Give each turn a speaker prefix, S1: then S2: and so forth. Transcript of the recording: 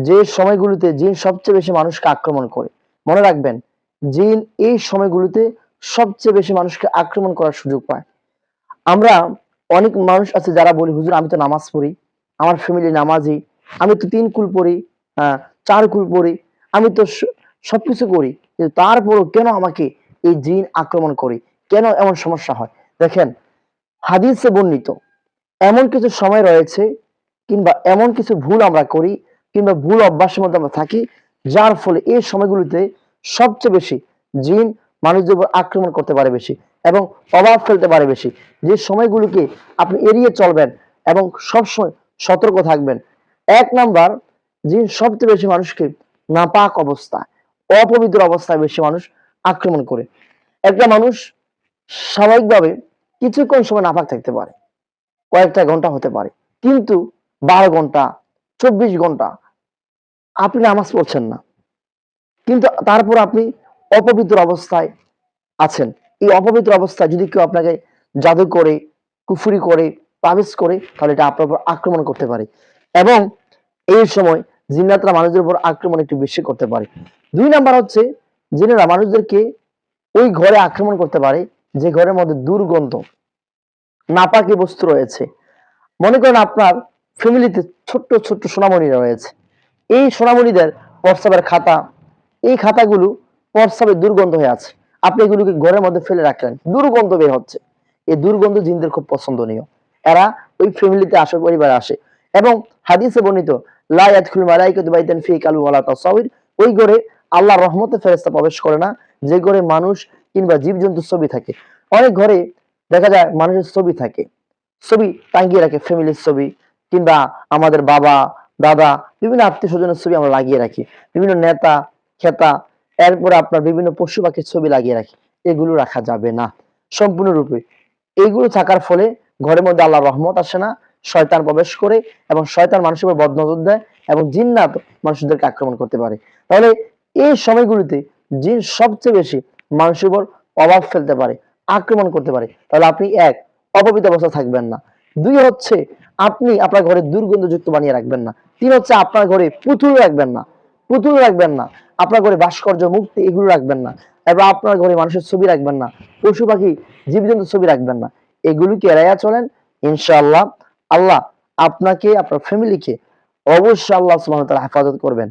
S1: যে সময়গুলোতে জিন সবচেয়ে বেশি মানুষকে আক্রমণ করে। মনে রাখবেন, জিন এই সময়গুলোতে সবচেয়ে বেশি মানুষকে আক্রমণ করার সুযোগ পায়। আমরা অনেক মানুষ আছে যারা বলি, হুজুর আমি তো নামাজ পড়ি, আমার ফ্যামিলি নামাজি, আমি তো ৩ কুল পড়ি, ৪ কুল পড়ি, আমি তো সবকিছু করি, কিন্তু তারপরও কেন আমাকে এই জিন আক্রমণ করে, কেন এমন সমস্যা হয়? দেখেন, হাদিসে বর্ণিত এমন কিছু সময় রয়েছে, কিংবা এমন কিছু ভুল আমরা করি, কিংবা ভুল অভ্যাসের মধ্যে আমরা থাকি, যার ফলে এই সময়গুলোতে সবচেয়ে বেশি জিন মানুষদের উপর আক্রমণ করতে পারে বেশি, এবং প্রভাব ফেলতে পারে বেশি। যে সময়গুলোকে আপনি এড়িয়ে চলবেন এবং সবসময় সতর্ক থাকবেন। ১ নাম্বার, জিন সবচেয়ে বেশি মানুষকে নাপাক অবস্থায়, অপবিত্র অবস্থায় বেশি মানুষ আক্রমণ করে। একটা মানুষ স্বাভাবিকভাবে কিছুক্ষণ সময় নাপাক থাকতে পারে, কয়েকটা ঘন্টা হতে পারে, কিন্তু ১২ ঘন্টা, ২৪ ঘন্টা আপনি নামাজ পড়ছেন না, কিন্তু তারপর আপনি অপবিত্র অবস্থায় আছেন। এই অপবিত্র অবস্থায় যদি কেউ আপনাকে জাদু করে, কুফরি করে, তাবিজ করে, তাহলে এটা আপনার উপর আক্রমণ করতে পারে, এবং এই সময় জিন্নাতরা মানুষদের উপর আক্রমণ একটু বেশি করতে পারে। ২ নাম্বার হচ্ছে, জিনেরা মানুষদেরকে ওই ঘরে আক্রমণ করতে পারে যে ঘরের মধ্যে দুর্গন্ধ, নাপাকি বস্তু রয়েছে। মনে করেন আপনার ফ্যামিলিতে ছোট্ট ছোট্ট সোনামণিরা রয়েছে, এই সোনামণিদের প্রস্রাবের খাতা, এই খাতাগুলো প্রস্রাবে দুর্গন্ধ হয়ে আছে, আপনি এগুলোকে ঘরের মধ্যে ফেলে রাখলেন, দুর্গন্ধ বের হচ্ছে। এই দুর্গন্ধ জিনদের খুব পছন্দনীয়, এরা ওই ফ্যামিলিতে আসে, পরিবারে আসে। এবং হাদিসে বর্ণিত, লা ইয়াদখুলু মালাইকাতু বাইতান ফিহি কালবুন ওয়ালা তাসাউর, ওই ঘরে আল্লাহর রহমতের ফেরেশতা প্রবেশ করে না যে ঘরে মানুষ কিংবা জীবজন্তুর ছবি থাকে। অনেক ঘরে দেখা যায় মানুষের ছবি থাকে, ছবি টাঙ্গিয়ে রাখে, ফ্যামিলির ছবি, কিংবা আমাদের বাবা দাদা বিভিন্ন আত্মীয় স্বজনের ছবি আমরা লাগিয়ে রাখি, বিভিন্ন নেতা খেতা, এরপরে আপনার বিভিন্ন পশু পাখির ছবি লাগিয়ে রাখি। এগুলো রাখা যাবে না সম্পূর্ণরূপে। এইগুলো থাকার ফলে ঘরের মধ্যে আল্লাহর রহমত আসে না, শয়তান প্রবেশ করে, এবং শয়তান মানুষের উপর বদনজর দেয়, এবং জিন্নাত মানুষদেরকে আক্রমণ করতে পারে। তাহলে এই সময়গুলিতে জিন সবচেয়ে বেশি মানুষের উপর প্রভাব ফেলতে পারে, আক্রমণ করতে পারে। তাহলে আপনি ১, অপবিত্র অবস্থা থাকবেন না। ২ হচ্ছে, আপনি আপনার ঘরে দুর্গন্ধযুক্ত বানিয়ে রাখবেন না। ৩ হচ্ছে, আপনার ঘরে পুতুল রাখবেন না, পুতুল রাখবেন না, আপনার ঘরে ভাস্কর্য, মূর্তি এগুলো রাখবেন না, এবং আপনার ঘরে মানুষের ছবি রাখবেন না, পশু পাখি জীবজন্তুর ছবি রাখবেন না। এগুলোকে এড়াইয়া চলেন, ইনশাআল্লাহ আল্লাহ আপনাকে, আপনার ফ্যামিলিকে অবশ্যই আল্লাহ সুবহানাহু ওয়া তাআলা হেফাজত করবেন।